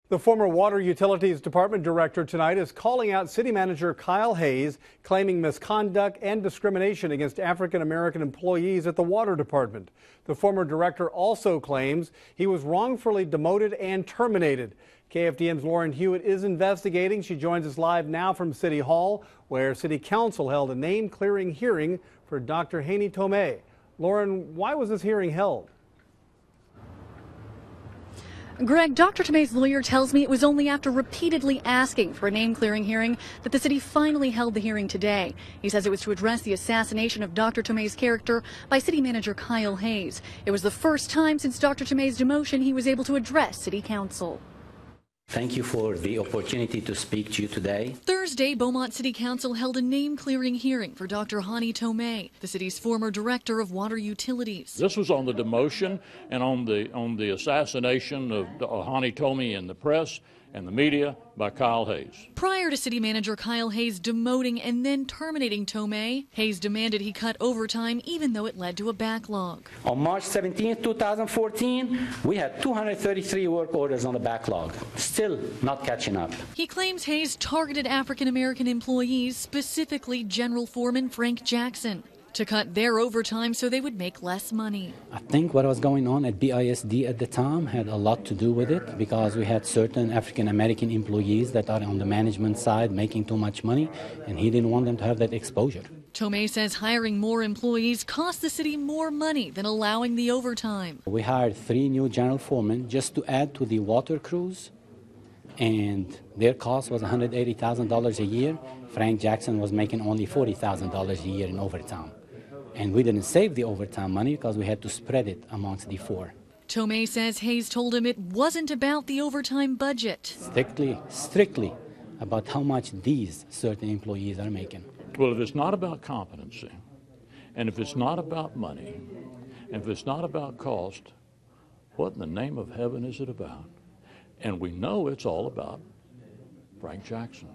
The former Water Utilities Department director tonight is calling out City Manager Kyle Hayes, claiming misconduct and discrimination against African-American employees at the Water Department. The former director also claims he was wrongfully demoted and terminated. KFDM's Lauren Huet is investigating. She joins us live now from City Hall, where City Council held a name-clearing hearing for Dr. Hani Tohme. Lauren, why was this hearing held? Greg, Dr. Tohme's lawyer tells me it was only after repeatedly asking for a name-clearing hearing that the city finally held the hearing today. He says it was to address the assassination of Dr. Tohme's character by City Manager Kyle Hayes. It was the first time since Dr. Tohme's demotion he was able to address City Council. Thank you for the opportunity to speak to you today. Thursday, Beaumont City Council held a name-clearing hearing for Dr. Hani Tohme, the city's former director of water utilities. This was on the demotion and on the assassination of Hani Tohme in the press and the media by Kyle Hayes. Prior to City Manager Kyle Hayes demoting and then terminating Tohme, Hayes demanded he cut overtime even though it led to a backlog. On March 17, 2014, we had 233 work orders on the backlog, still not catching up. He claims Hayes targeted African-American employees, specifically General Foreman Frank Jackson, to cut their overtime so they would make less money. I think what was going on at BISD at the time had a lot to do with it, because we had certain African-American employees that are on the management side making too much money, and he didn't want them to have that exposure. Tohme says hiring more employees cost the city more money than allowing the overtime. We hired 3 new general foremen just to add to the water crews, and their cost was $180,000 a year. Frank Jackson was making only $40,000 a year in overtime. And we didn't save the overtime money because we had to spread it amongst the 4. Tohme says Hayes told him it wasn't about the overtime budget. Strictly about how much these certain employees are making. Well, if it's not about competency, and if it's not about money, and if it's not about cost, what in the name of heaven is it about? And we know it's all about Frank Jackson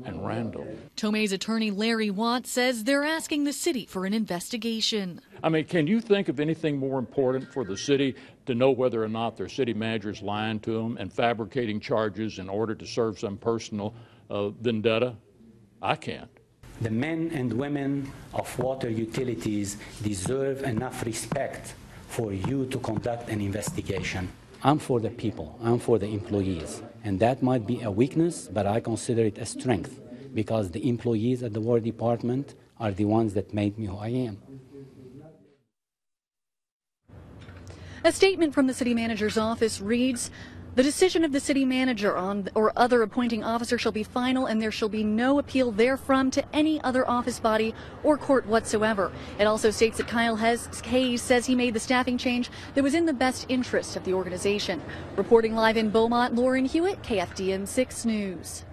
and Randall. Tohme's attorney Larry Watt says they're asking the city for an investigation. I mean, can you think of anything more important for the city to know whether or not their city manager's lying to them and fabricating charges in order to serve some personal vendetta? I can't. The men and women of water utilities deserve enough respect for you to conduct an investigation. I'm for the people, I'm for the employees, and that might be a weakness, but I consider it a strength, because the employees at the Water Department are the ones that made me who I am. A statement from the city manager's office reads, "The decision of the city manager on or other appointing officer shall be final, and there shall be no appeal therefrom to any other office body or court whatsoever." It also states that Kyle Hayes says he made the staffing change that was in the best interest of the organization. Reporting live in Beaumont, Lauren Huet, KFDM 6 News.